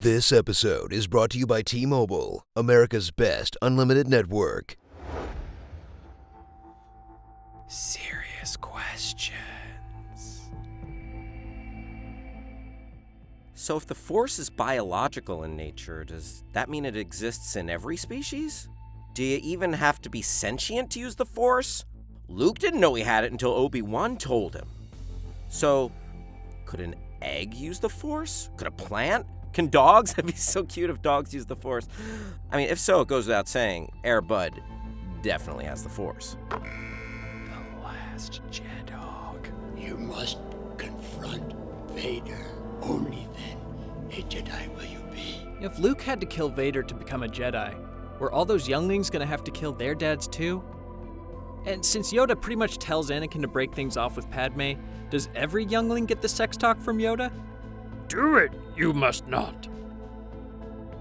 This episode is brought to you by T-Mobile, America's best unlimited network. Serious questions. So if the Force is biological in nature, does that mean it exists in every species? Do you even have to be sentient to use the Force? Luke didn't know he had it until Obi-Wan told him. So, could an egg use the Force? Could a plant? Can dogs? It'd be so cute if dogs use the Force. I mean, if so, it goes without saying, Air Bud definitely has the Force. The Last Jedi. You must confront Vader. Only then a Jedi will you be. If Luke had to kill Vader to become a Jedi, were all those younglings gonna have to kill their dads too? And since Yoda pretty much tells Anakin to break things off with Padme, does every youngling get the sex talk from Yoda? Do it, you must not.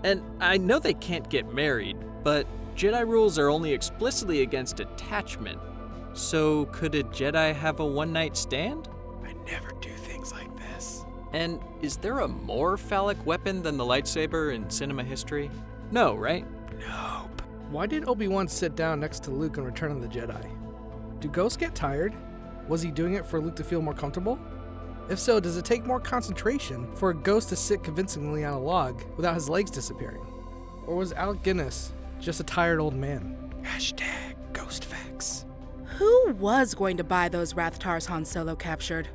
And I know they can't get married, but Jedi rules are only explicitly against attachment. So could a Jedi have a one-night stand? I never do things like this. And is there a more phallic weapon than the lightsaber in cinema history? No, right? Nope. Why did Obi-Wan sit down next to Luke in Return of the Jedi? Do ghosts get tired? Was he doing it for Luke to feel more comfortable? If so, does it take more concentration for a ghost to sit convincingly on a log without his legs disappearing? Or was Alec Guinness just a tired old man? Hashtag ghost facts. Who was going to buy those Rathtars Han Solo captured?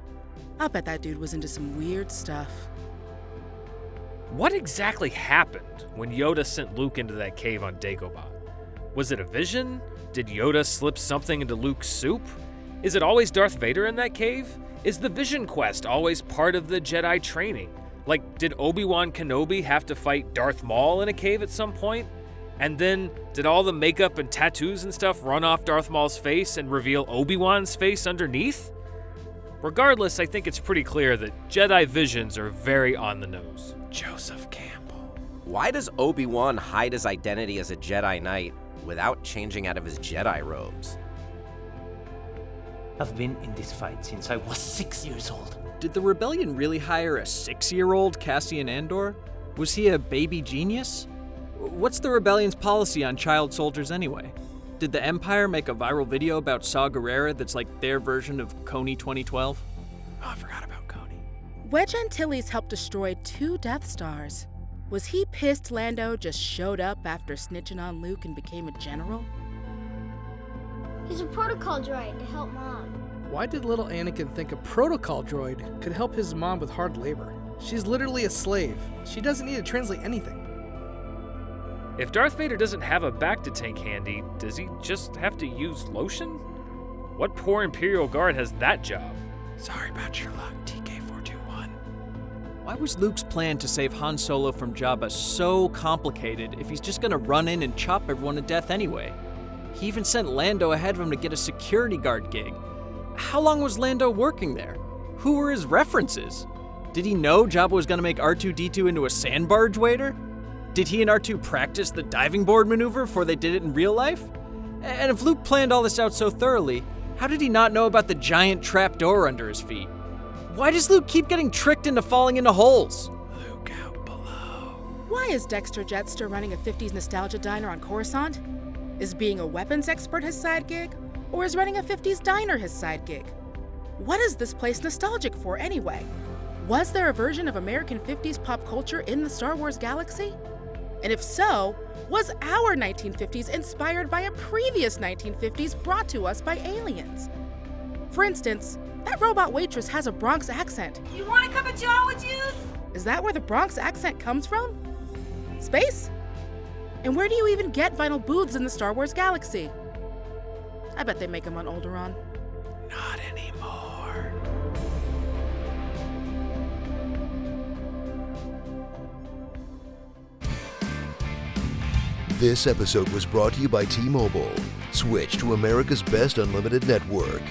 I'll bet that dude was into some weird stuff. What exactly happened when Yoda sent Luke into that cave on Dagobah? Was it a vision? Did Yoda slip something into Luke's soup? Is it always Darth Vader in that cave? Is the Vision Quest always part of the Jedi training? Like, did Obi-Wan Kenobi have to fight Darth Maul in a cave at some point? And then, did all the makeup and tattoos and stuff run off Darth Maul's face and reveal Obi-Wan's face underneath? Regardless, I think it's pretty clear that Jedi visions are very on the nose. Joseph Campbell. Why does Obi-Wan hide his identity as a Jedi Knight without changing out of his Jedi robes? I've been in this fight since I was 6 years old. Did the rebellion really hire a 6-year-old Cassian Andor? Was he a baby genius? What's the rebellion's policy on child soldiers anyway? Did the Empire make a viral video about Saw Gerrera that's like their version of Coney 2012? Oh, I forgot about Coney. Wedge Antilles helped destroy 2 Death Stars. Was he pissed Lando just showed up after snitching on Luke and became a general? He's a protocol droid to help Mom. Why did little Anakin think a protocol droid could help his mom with hard labor? She's literally a slave. She doesn't need to translate anything. If Darth Vader doesn't have a Bacta tank handy, does he just have to use lotion? What poor Imperial Guard has that job? Sorry about your luck, TK421. Why was Luke's plan to save Han Solo from Jabba so complicated if he's just gonna run in and chop everyone to death anyway? He even sent Lando ahead of him to get a security guard gig. How long was Lando working there? Who were his references? Did he know Jabba was gonna make R2-D2 into a sand barge waiter? Did he and R2 practice the diving board maneuver before they did it in real life? And if Luke planned all this out so thoroughly, how did he not know about the giant trapdoor under his feet? Why does Luke keep getting tricked into falling into holes? Luke out below. Why is Dexter Jetster running a 50s nostalgia diner on Coruscant? Is being a weapons expert his side gig? Or is running a 50s diner his side gig? What is this place nostalgic for anyway? Was there a version of American 50s pop culture in the Star Wars galaxy? And if so, was our 1950s inspired by a previous 1950s brought to us by aliens? For instance, that robot waitress has a Bronx accent. You want a cup of joe with juice? Is that where the Bronx accent comes from? Space? And where do you even get vinyl booths in the Star Wars galaxy? I bet they make them on Alderaan. Not anymore. This episode was brought to you by T-Mobile. Switch to America's best unlimited network.